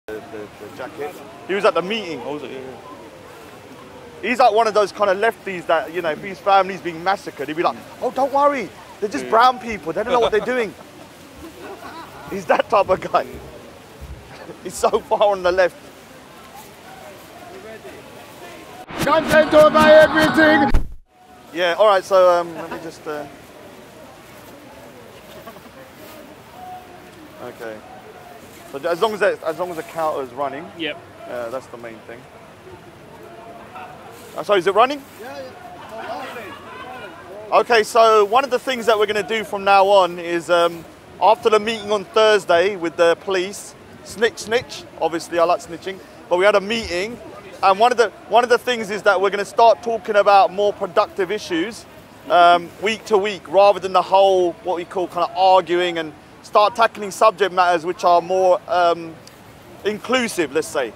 the jacket. He was at the meeting. Oh, was it? Yeah. He's like one of those kind of lefties that, you know, if his family's being massacred, he'd be like, oh, don't worry, they're just brown people, they don't know what they're doing. He's that type of guy. He's so far on the left. Content over everything. Yeah, all right, so let me just... Okay. So as long as the counter is running, yep. That's the main thing. So is it running? Yeah. Okay, so one of the things that we're going to do from now on is after the meeting on Thursday with the police, snitch. Obviously, I like snitching, but we had a meeting, and one of the things is that we're going to start talking about more productive issues week to week, rather than the whole what we call kind of arguing, and start tackling subject matters which are more inclusive, let's say.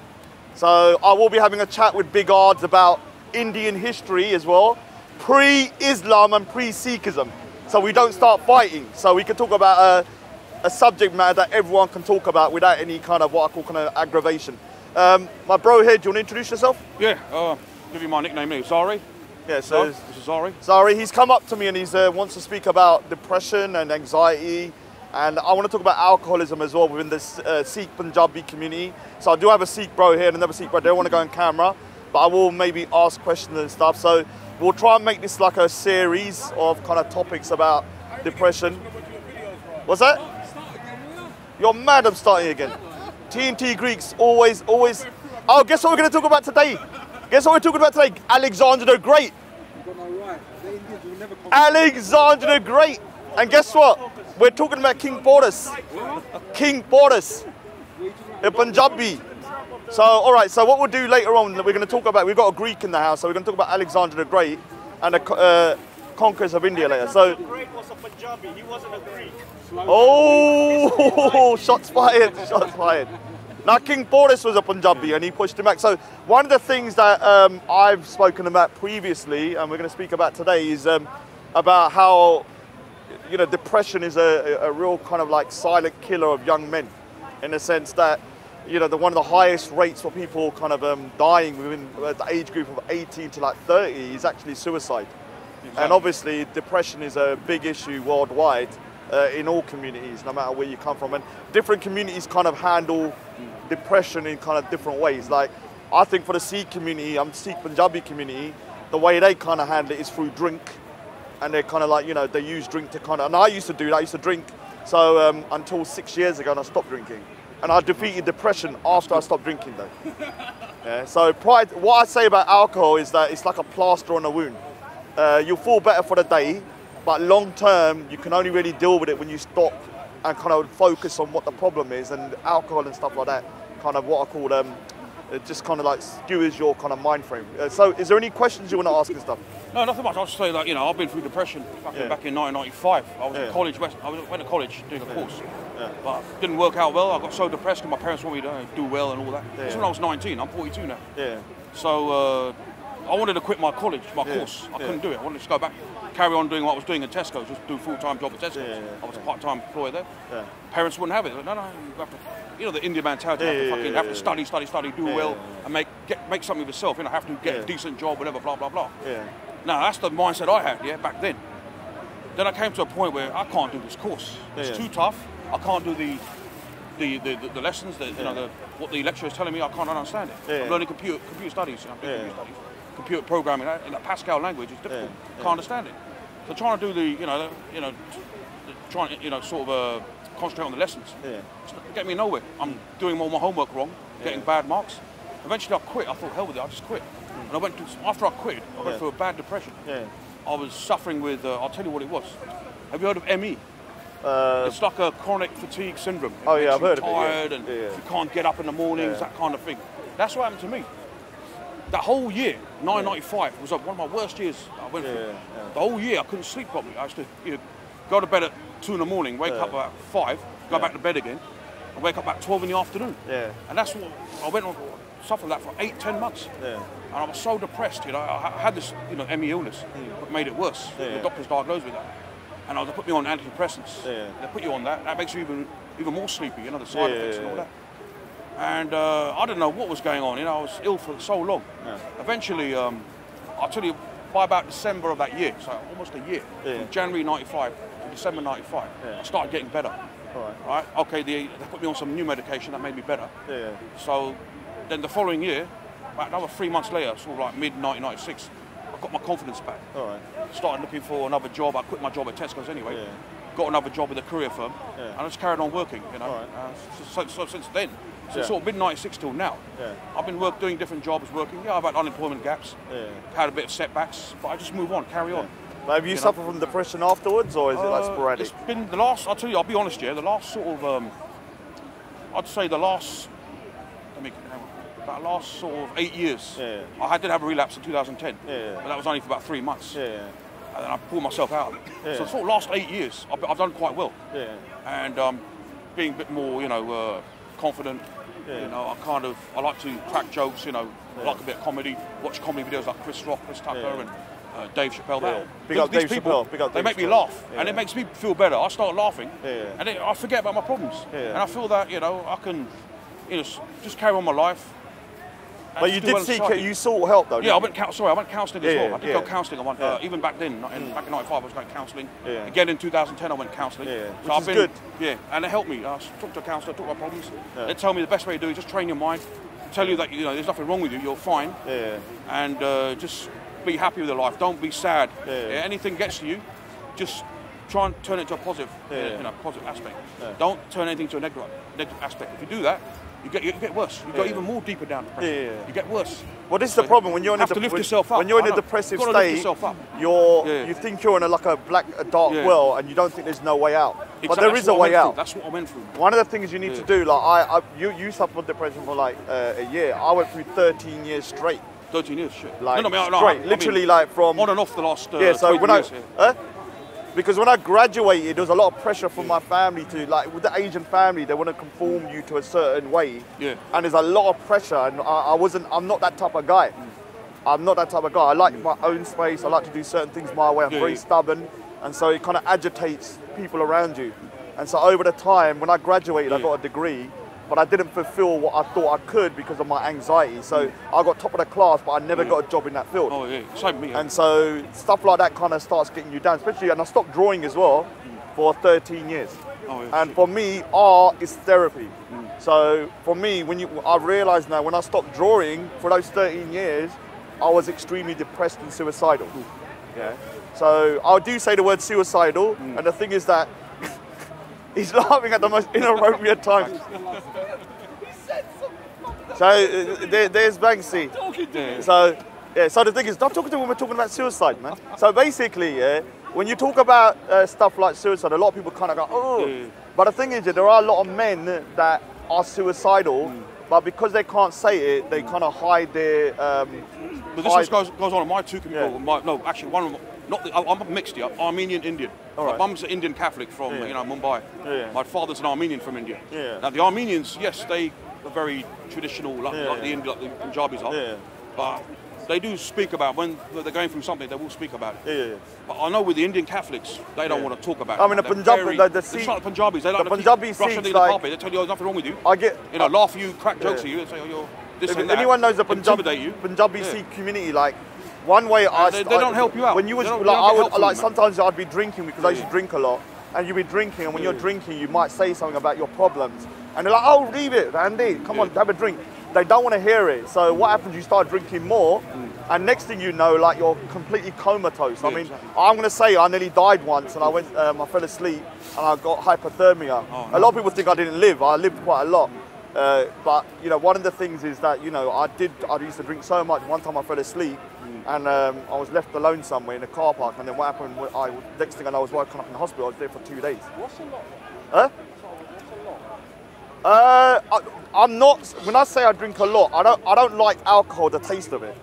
So I will be having a chat with Big Ards about Indian history as well, pre-Islam and pre-Sikhism, so we don't start fighting, so we can talk about a subject matter that everyone can talk about without any kind of what I call kind of aggravation. My bro here, do you want to introduce yourself? Yeah, give you my nickname now, Zari. Yeah, so this is Zari. Zari, he's come up to me and he's wants to speak about depression and anxiety, and I want to talk about alcoholism as well within this Sikh Punjabi community. So I do have a Sikh bro here and another Sikh bro. They don't want to go on camera, but I will maybe ask questions and stuff. So we'll try and make this like a series of kind of topics about depression. What's that? You're mad I'm starting again. TNT Greeks, always. Oh, guess what we're going to talk about today? Guess what we're talking about today? Alexander the Great. Alexander the Great. And guess what? We're talking about King Porus. King Porus. A Punjabi. So, all right, so what we'll do later on, we're going to talk about, we've got a Greek in the house, so we're going to talk about Alexander the Great and the conquest of India later. So, the Great was a Punjabi, he wasn't a Greek. Oh, shots fired, shots fired. Now, King Porus was a Punjabi and he pushed him back. So, one of the things that I've spoken about previously, and we're going to speak about today, is about how, you know, depression is a real kind of like silent killer of young men, in the sense that, you know, one of the highest rates for people kind of dying within the age group of 18 to like 30 is actually suicide. Exactly. And obviously depression is a big issue worldwide in all communities, no matter where you come from. And different communities kind of handle depression in kind of different ways. Like, I think for the Sikh community, Sikh Punjabi community, the way they kind of handle it is through drink. And they're kind of like, you know, they use drink to kind of, and I used to do that, I used to drink. So until 6 years ago, and I stopped drinking. And I defeated depression after I stopped drinking though. Yeah, so what I say about alcohol is that it's like a plaster on a wound. You'll feel better for the day, but long term, you can only really deal with it when you stop and kind of focus on what the problem is, and alcohol and stuff like that, kind of what I call it just kind of like skewers your kind of mind frame. So is there any questions you want to ask and stuff? No, nothing much. I'll just say that, you know, I've been through depression back in 1995. I was in college, I went to college doing a course. Yeah. But it didn't work out well. I got so depressed because my parents wanted me to do well and all that. Yeah. This was when I was 19. I'm 42 now. Yeah. So I wanted to quit my college, my course. I couldn't do it. I wanted to go back, carry on doing what I was doing in Tesco, just do a full-time job at Tesco. I was a part-time employee there. Yeah. Parents wouldn't have it. No, you have to, you know, the Indian mentality. You have to study, do well, and make something of yourself. You know, have to get a decent job, whatever, blah blah blah. Yeah. Now that's the mindset I had, back then. Then I came to a point where I can't do this course. It's too tough. I can't do the lessons, you know, what the lecturer is telling me. I can't understand it. I'm learning computer studies. Computer programming in the Pascal language is difficult. Can't understand it. So trying to do trying to sort of concentrate on the lessons. It's not getting me nowhere. I'm doing all my homework wrong, getting bad marks. Eventually I quit. I thought, hell with it, I just quit. And after I quit, I went through a bad depression. I was suffering with, I'll tell you what it was. Have you heard of ME? It's like a chronic fatigue syndrome. I've heard of it. Tired and you can't get up in the mornings, that kind of thing. That's what happened to me. That whole year, 1995, was one of my worst years I went through. The whole year I couldn't sleep properly. I used to go to bed at 2 in the morning, wake up at 5, go back to bed again, and wake up at 12 in the afternoon. And that's what I went on, suffered that for 8-10 months. And I was so depressed, I had this ME illness, but made it worse. The doctors diagnosed with that. And they put me on antidepressants. They put you on that. That makes you even more sleepy, the side effects and all that. And I didn't know what was going on. You know, I was ill for so long. Yeah. Eventually, I'll tell you, by about December of that year, so almost a year, from January 95 to December 95, I started getting better. Right? Okay, they put me on some new medication that made me better. So then the following year, about another 3 months later, sort of like mid-1996, I got my confidence back. Started looking for another job. I quit my job at Tesco's anyway. Got another job with a courier firm, and I just carried on working. You know, so since then, so sort of mid-96 till now, I've been doing different jobs, working. Yeah, I've had unemployment gaps, had a bit of setbacks, but I just move on, carry on. But have you suffered from depression afterwards, or is it like sporadic? It's been the last. I'll tell you. I'll be honest. Yeah, the last sort of. I'd say the last. About last sort of 8 years. I did have a relapse in 2010, but that was only for about 3 months. And then I pulled myself out of it. So sort of last 8 years, I've done quite well. And being a bit more, you know, confident. You know, I like to crack jokes. You know, I like a bit of comedy. Watch comedy videos like Chris Rock, Chris Tucker, and Dave Chappelle. These people, they make me laugh, and it makes me feel better. I start laughing, and then I forget about my problems, and I feel that, you know, I can, you know, just carry on my life. But you did seek, you sought help though. Yeah, I went counselling as well. I did go counselling. Even back then, back in '95, I was going counselling. Again in 2010, I went counselling. Which is good. Yeah, and it helped me. I talked to a counsellor, talked about problems. They tell me the best way to do it is just train your mind. Tell you that, you know, there's nothing wrong with you. You're fine. And just be happy with your life. Don't be sad. Anything gets to you, just try and turn it to a positive, you know, positive aspect. Don't turn anything to a negative aspect. If you do that, you get worse. You go even more deeper down depression. You get worse. Well, this is the problem when you're in a depressive state. You think you're in a dark well, and you don't think there's no way out. Exactly. But there is a way out. That's what I went through. One of the things you need to do, like you suffered depression for like a year. I went through 13 years straight. 13 years, shit. Like straight, literally like from on and off the last. So when years, because when I graduated, there was a lot of pressure from my family to, like, with the Asian family, they want to conform you to a certain way. And there's a lot of pressure, and I'm not that type of guy. I'm not that type of guy. I like my own space. I like to do certain things my way. I'm very stubborn, and so it kind of agitates people around you. And so over the time, when I graduated, I got a degree, but I didn't fulfill what I thought I could because of my anxiety. So I got top of the class, but I never got a job in that field. Same me. And so stuff like that kind of starts getting you down, especially, and I stopped drawing as well for 13 years. And for me, art is therapy. So for me, I've realized now, when I stopped drawing for those 13 years, I was extremely depressed and suicidal. So I do say the word suicidal, and the thing is that he's laughing at the most inappropriate times. So there's Banksy. So the thing is, stop talking to him when we're talking about suicide, man. So basically, when you talk about stuff like suicide, a lot of people kind of go, oh. But the thing is, there are a lot of men that are suicidal, but because they can't say it, they kind of hide their. But this goes on in my two communities. No, actually, one of them. I'm mixed here, Armenian Indian. My mum's an Indian Catholic from you know, Mumbai. My father's an Armenian from India. Now the Armenians, yes, they are very traditional, like the Punjabis are. But they do speak about, when they're going through something, they will speak about it. But I know with the Indian Catholics, they don't want to talk about it. I mean, the Punjabi, it's like the Punjabis. They like to brush under the carpet. They tell you, oh, there's nothing wrong with you. You know, laugh at you, crack jokes at you, and say, oh, you're this and that. If anyone knows the Punjabi Sikh community, like, one way they don't help you out. When you was sometimes I'd be drinking because I used to drink a lot, and you'd be drinking, and when you're drinking, you might say something about your problems, and they're like, "Oh, leave it, Andy. Come on, have a drink." They don't want to hear it. So what happens? You start drinking more, and next thing you know, like, you're completely comatose. I mean, I'm going to say I nearly died once, and I fell asleep, and I got hypothermia. A lot of people think I didn't live. I lived quite a lot. But you know, one of the things is that, you know, I used to drink so much. One time I fell asleep, and I was left alone somewhere in a car park. And then what happened? Next thing I know, I was woken up in the hospital. I was there for 2 days. What's a lot? I'm not. When I say I drink a lot, I don't like alcohol, the taste of it.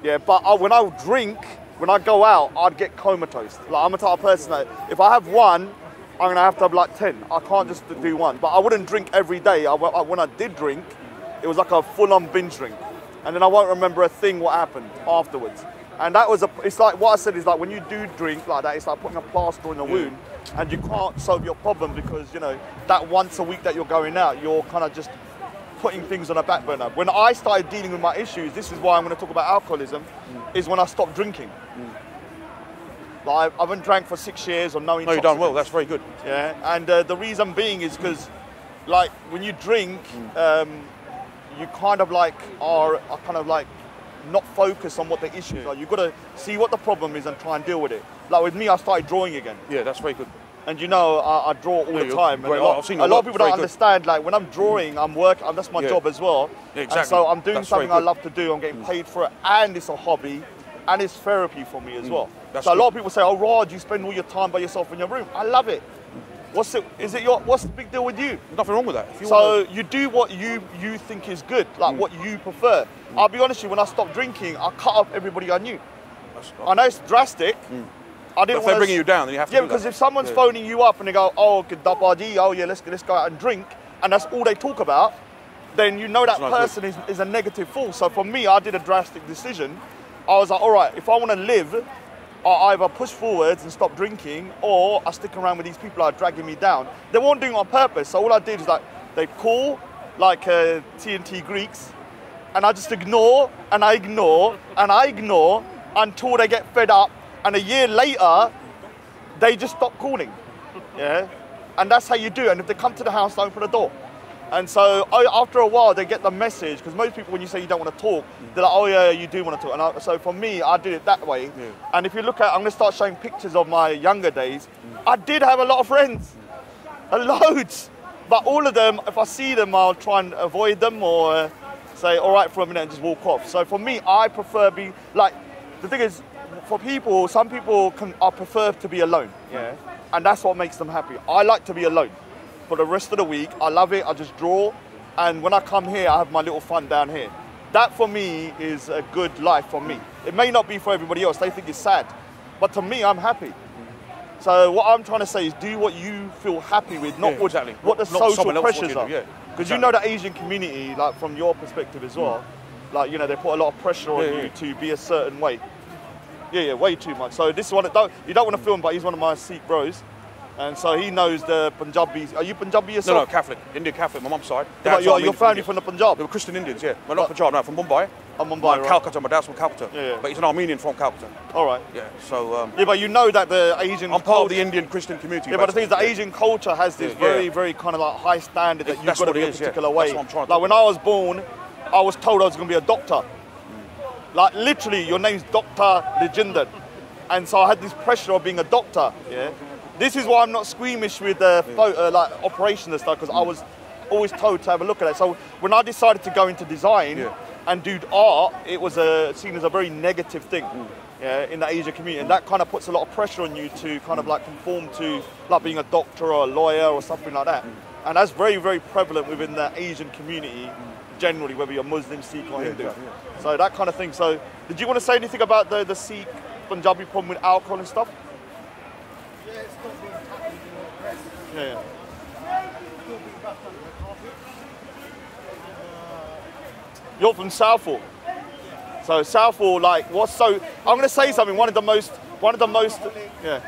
Yeah, but when I drink, when I go out, I'd get comatose. Like, I'm the type of person that if I have one, I'm gonna have to have like 10. I can't just do one. But I wouldn't drink every day. When I did drink, it was like a full-on binge drink, and then I won't remember a thing what happened afterwards. And that was it's like what I said is like, when you do drink like that, it's like putting a plaster on a wound, and you can't solve your problem because, you know, that once a week that you're going out, you're kind of just putting things on a back burner. When I started dealing with my issues, this is why I'm going to talk about alcoholism, is when I stopped drinking. Like, I haven't drank for 6 years or no intoxicants. No, you've done well. That's very good. Yeah, and the reason being is because, like, when you drink, you kind of like are kind of like not focused on what the issues are. You've got to see what the problem is and try and deal with it. Like with me, I started drawing again. Yeah, that's very good. And you know, I draw all the time. And a lot of people don't understand, like when I'm drawing, I'm working, that's my job as well. Yeah, exactly. And so I'm doing something I love to do, I'm getting paid for it, and it's a hobby, and it's therapy for me as well. So a lot of people say, oh Rod, you spend all your time by yourself in your room. I love it. What's the big deal with you? Nothing wrong with that. If you you do what you think is good, like what you prefer. I'll be honest with you, when I stopped drinking, I cut off everybody I knew. I know it's drastic. I didn't if they're bringing you down, then you have to do because that. if someone's phoning you up and they go, oh, yeah, let's go out and drink, and that's all they talk about, then you know that person is a negative force. So for me, I did a drastic decision. I was like, all right, if I want to live, I either push forwards and stop drinking, or I stick around with these people that are dragging me down. They weren't doing it on purpose. So all I did is like, they call like TNT Greeks, and I just ignore, and I ignore, and I ignore until they get fed up. And a year later, they just stop calling. Yeah, and that's how you do it. And if they come to the house, don't open the door. And so after a while, they get the message, because most people, when you say you don't want to talk, they're like, oh yeah, you do want to talk. And so for me, I did it that way. Yeah. And if you look at, I'm going to start showing pictures of my younger days. I did have a lot of friends, loads. But all of them, if I see them, I'll try and avoid them or say, all right, for a minute and just walk off. So for me, I prefer the thing is, for people, some people I prefer to be alone. Yeah. And that's what makes them happy. I like to be alone. For the rest of the week, I love it, I just draw, and when I come here, I have my little fun down here. That for me is a good life for me. It may not be for everybody else, they think it's sad, but to me, I'm happy. So what I'm trying to say is do what you feel happy with, not what the social pressures are. Because you know the Asian community, like from your perspective as well, like, you know, they put a lot of pressure on you to be a certain way. Yeah, way too much. So this is one, you don't want to film, but he's one of my Sikh bros. And so he knows the Punjabis. Are you Punjabi yourself? No, Catholic. Indian Catholic, my mum's side. But your family from the Punjab? They were Christian Indians, yeah. Well, not Punjab, no, from Mumbai. Oh, Mumbai, right. Calcutta, my dad's from Calcutta. Yeah. But he's an Armenian from Calcutta. All right. Yeah, so... yeah, but you know that the Asian I'm part of the Indian Christian community. Yeah, but the thing is, the Asian culture has this very kind of like high standard that you've got to be a particular way. That's what I'm trying to like when I was born, I was told I was going to be a doctor. Like literally, your name's Dr. Rajinder. And so I had this pressure of being a doctor, yeah. This is why I'm not squeamish with like operations and stuff, because I was always told to have a look at it. So when I decided to go into design and do art, it was seen as a very negative thing, in the Asian community, and that kind of puts a lot of pressure on you to kind of like conform to like being a doctor or a lawyer or something like that, and that's very prevalent within the Asian community generally, whether you're Muslim, Sikh or Hindu. So that kind of thing. So did you want to say anything about the Sikh Punjabi problem with alcohol and stuff? Yeah, it's not being tackled in the press. Yeah. It's still being brushed under the carpet. You're from Southall. So Southall, like, I'm going to say something. One of the most. Yeah.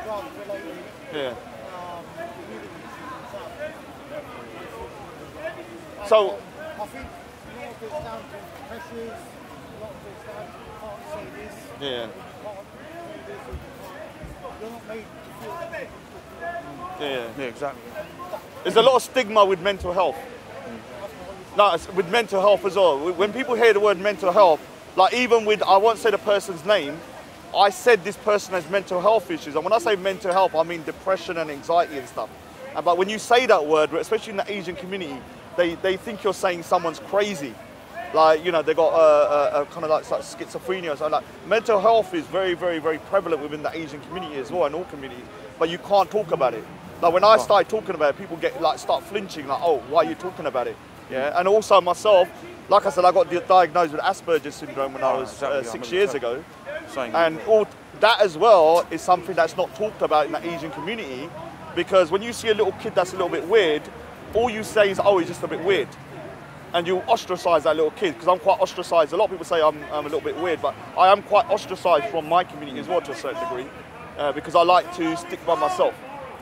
Yeah. So. I think a lot of it's down to pressures. A lot of it's down to you can't say this. Yeah. You're not made to feel. Yeah, exactly. There's a lot of stigma with mental health. No, it's with mental health as well. When people hear the word mental health, like even with, I won't say the person's name, I said this person has mental health issues. And when I say mental health, I mean depression and anxiety and stuff. But when you say that word, especially in the Asian community, they think you're saying someone's crazy. Like, you know, they got a kind of like schizophrenia. So like mental health is very prevalent within the Asian community as well, and all communities. But you can't talk about it. Like when I started talking about it, people start flinching. Like, oh, why are you talking about it? Yeah. And also myself, like I said, I got diagnosed with Asperger's syndrome when I was 6 years ago. And all that as well is something that's not talked about in the Asian community, because when you see a little kid that's a little bit weird, all you say is, oh, he's just a bit weird. And you ostracize that little kid, because I'm quite ostracized. A lot of people say I'm a little bit weird, but I am quite ostracized from my community as well to a certain degree, because I like to stick by myself.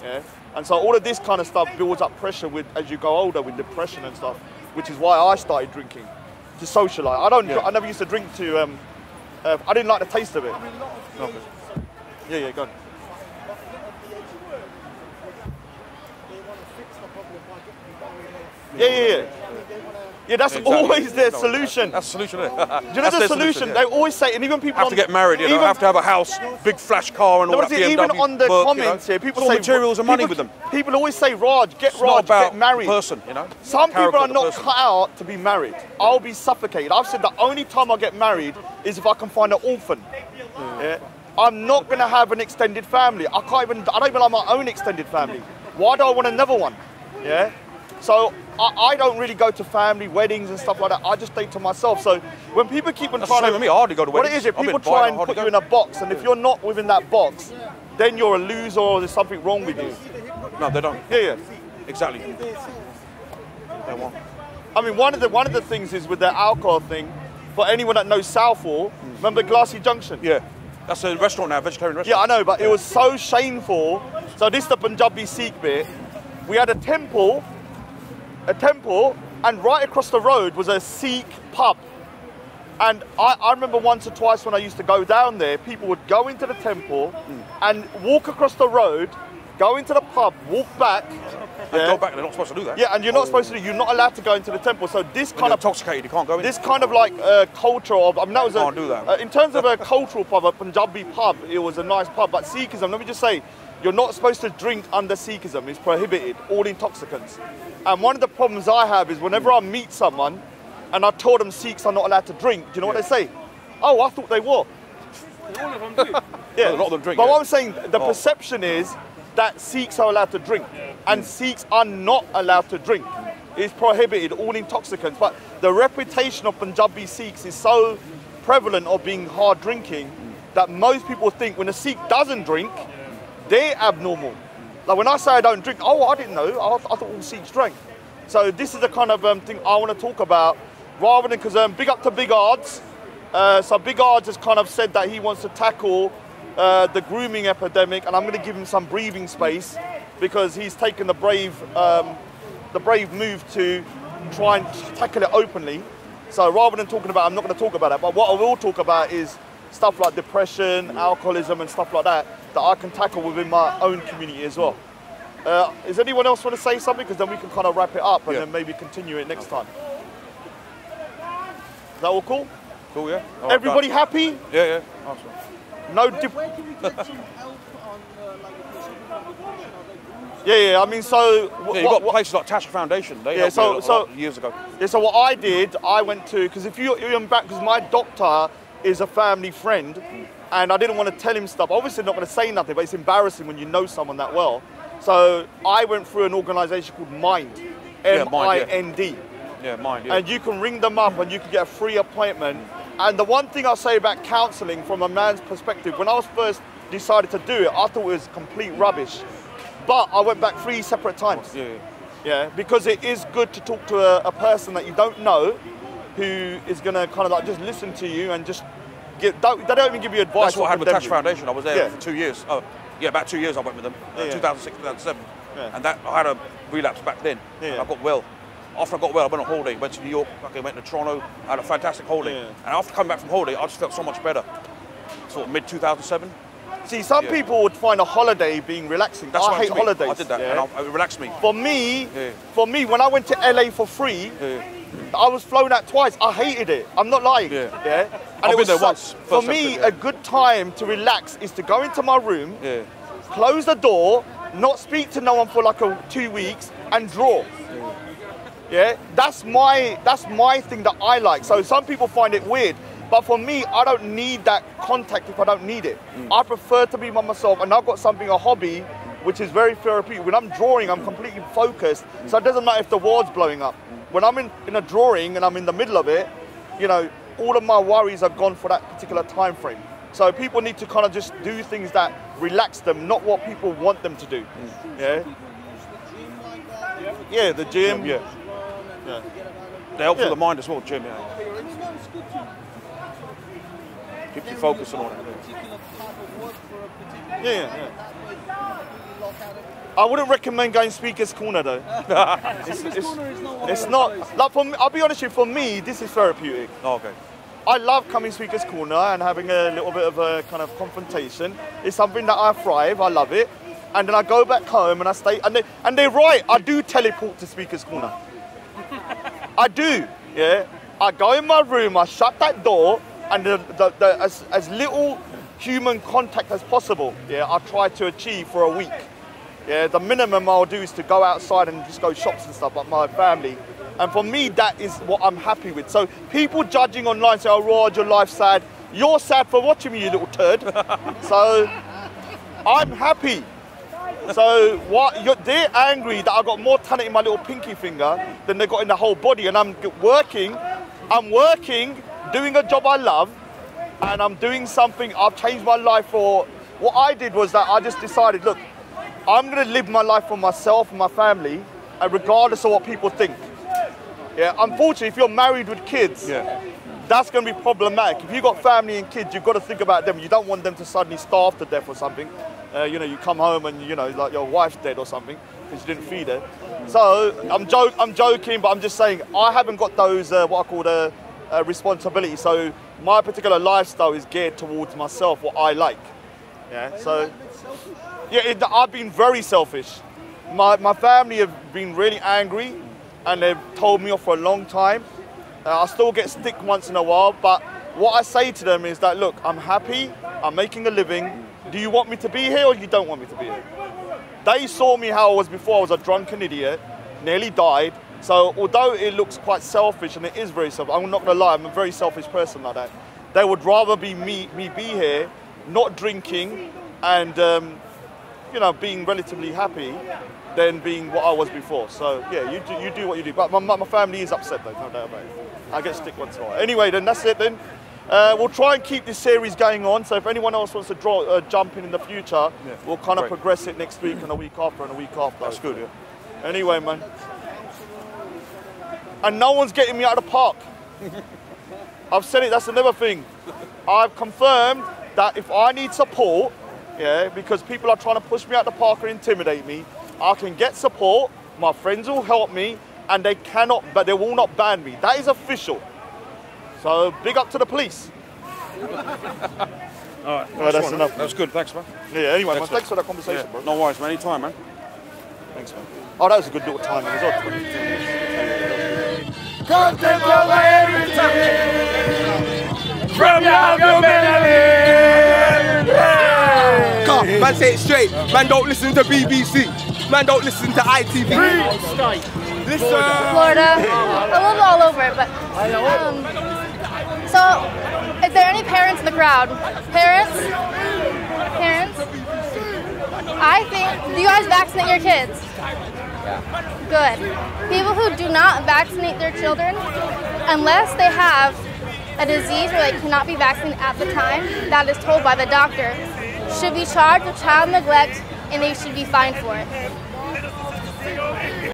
Yeah? And so all of this kind of stuff builds up pressure as you go older with depression and stuff. which is why I started drinking to socialise. I never used to drink to. I didn't like the taste of it. Yeah, go on. Yeah. Yeah, that's always their solution. That's the solution, isn't it? Do you know the solution? They always say, and even people have to get married, have to have a house, big flash car, and all that. BMW, even on the comments here, people say materials and money with them. People always say, Raj, get married. Person, Some people are not cut out to be married. I'll be suffocated. I've said the only time I get married is if I can find an orphan. Yeah. I'm not going to have an extended family. I don't even like my own extended family. Why do I want another one? Yeah. So I don't really go to family weddings and stuff like that. I just stay to myself. So when people keep on trying to, me, I hardly go to weddings. What is it? People try and put you in a box, and if you're not within that box, then you're a loser or there's something wrong with you. No, they don't. Yeah. Exactly. They won't. I mean, one of the things is with the alcohol thing. For anyone that knows Southall, remember Glassy Junction? Yeah. That's a restaurant now, vegetarian restaurant. Yeah, I know, but it was so shameful. So this is the Punjabi Sikh bit. We had a temple, and right across the road was a Sikh pub. And I remember once or twice when I used to go down there, people would go into the temple and walk across the road, go into the pub, walk back. Go back, they're not supposed to do that. Yeah, and you're not supposed to do, you're not allowed to go into the temple. So this kind of intoxicated, you can't go in. This kind of like culture of, I mean, that was can't do that. In terms of a cultural pub, a Punjabi pub, it was a nice pub. But Sikhism, let me just say, you're not supposed to drink under Sikhism. It's prohibited, all intoxicants. And one of the problems I have is whenever I meet someone and I told them Sikhs are not allowed to drink, do you know what they say? Oh, I thought they were. All of them do. Yeah, a lot of them drink. But what I'm saying, the perception is that Sikhs are allowed to drink, and Sikhs are not allowed to drink. It's prohibited, all intoxicants. But the reputation of Punjabi Sikhs is so prevalent of being hard drinking that most people think when a Sikh doesn't drink, they're abnormal. Like when I say I don't drink, oh, I didn't know, I thought all Sikhs drank. So this is the kind of thing I want to talk about, rather than, because big up to Big Ards. So Big Ards has kind of said that he wants to tackle the grooming epidemic, and I'm going to give him some breathing space because he's taken the brave move to try and tackle it openly. So rather than talking about, I'm not going to talk about that, but what I will talk about is stuff like depression, alcoholism and stuff like that I can tackle within my own community as well. Does anyone else want to say something? Because then we can kind of wrap it up and then maybe continue it next time. Is that all cool? Cool, yeah. All Everybody right, happy? Yeah. Awesome. No. Where can we get some help on like if you're suffering from depression or like Yeah. I mean, so you've got places like Tasha Foundation. They helped me a lot years ago. Yeah. So what I did, I went to, because if you're back, because my doctor is a family friend, and I didn't want to tell him stuff. Obviously, not going to say nothing, but it's embarrassing when you know someone that well. So I went through an organisation called Mind, M-I-N-D. Yeah, Mind. Yeah. And you can ring them up and you can get a free appointment. And the one thing I'll say about counselling from a man's perspective, when I was first decided to do it, I thought it was complete rubbish. But I went back 3 separate times. Yeah, because it is good to talk to a person that you don't know, who is going to kind of like just listen to you and just they don't even give you advice. That's what I had with Tasha Foundation. I was there for 2 years. Oh, yeah, about 2 years I went with them. 2006, 2007. Yeah. And I had a relapse back then. And I got well. After I got well, I went on holiday, went to New York, went to Toronto, I had a fantastic holiday. And after coming back from holiday, I just felt so much better. Sort of mid-2007. See, some people would find a holiday being relaxing. That's I hate holidays. I did that, and it relaxed me. For me, when I went to LA for free, I was flown out twice. I hated it. I'm not lying. And I've been there once. For me, a good time to relax is to go into my room, close the door, not speak to no one for like 2 weeks, and draw. That's my thing that I like. So some people find it weird, but for me, I don't need that contact if I don't need it. I prefer to be by myself, and I've got a hobby, which is very therapeutic. When I'm drawing, I'm completely focused, so it doesn't matter if the world's blowing up. When I'm in a drawing and I'm in the middle of it, all of my worries are gone for that particular time frame. So people need to kind of just do things that relax them, not what people want them to do. Yeah, the gym. They help for the mind as well, gym. Keeps you focused on all that. particular type of work for a particular Yeah. that way you completely lock out everything. I wouldn't recommend going Speaker's Corner though. Speaker's Corner is not one of It's those not, places. like for me, I'll be honest with you, for me, this is therapeutic. Oh, okay. I love coming Speaker's Corner and having a little bit of a kind of confrontation. It's something that I thrive, I love it. And then I go back home and I stay, and they're right, I do teleport to Speaker's Corner. I do, yeah. I go in my room, I shut that door, and as little human contact as possible, yeah, I try to achieve for a week. Yeah, the minimum I'll do is to go outside and just go shops and stuff, like my family. And for me, that is what I'm happy with. So people judging online say, oh, Rod, your life's sad. You're sad for watching me, you little turd. So I'm happy. So they're angry that I got more talent in my little pinky finger than they got in the whole body. And I'm working, doing a job I love, and I'm doing something. I've changed my life for, what I did was that I just decided, look, I'm gonna live my life for myself and my family, and regardless of what people think. Yeah, unfortunately, if you're married with kids, that's going to be problematic. If you've got family and kids, you've got to think about them. You don't want them to suddenly starve to death or something. You know, you come home and, you know, like your wife's dead or something because you didn't feed her. So I'm joking, but I'm just saying I haven't got those, what I call responsibilities. So my particular lifestyle is geared towards myself, what I like. Yeah, so, yeah, I've been very selfish. My family have been really angry, and they've told me off for a long time. I still get stick once in a while, but what I say to them is that, look, I'm happy, I'm making a living. Do you want me to be here or you don't want me to be here? They saw me how I was before. I was a drunken idiot, nearly died. So although it looks quite selfish, and it is very selfish, I'm not gonna lie, I'm a very selfish person like that. They would rather be me be here, not drinking, and you know, being relatively happy, than being what I was before. So yeah, you do what you do. But my family is upset though, no doubt about it. I get stick once in a while. Anyway, then that's it then. We'll try and keep this series going on. So if anyone else wants to jump in the future, we'll kind of progress it next week and a week after and a week after. That's good, yeah. Anyway, man. And no one's getting me out of the park. I've said it, that's another thing. I've confirmed that if I need support, yeah, because people are trying to push me out the park or intimidate me, I can get support, my friends will help me, and they will not ban me. That is official. So big up to the police. All right, that's enough. That was good, thanks, man. Yeah, anyway, man, thanks for that conversation, bro. No worries, man, anytime, man. Thanks, man. Oh, that was a good little timing as well. Content over everything from your humanity. Man, say it straight. Man, don't listen to BBC. Man, don't listen to ITV. Listen. Florida, a little all over, but so is there any parents in the crowd? Parents? I think, do you guys vaccinate your kids? Good. People who do not vaccinate their children, unless they have a disease where they cannot be vaccinated at the time that is told by the doctor, should be charged with child neglect, and they should be fined for it.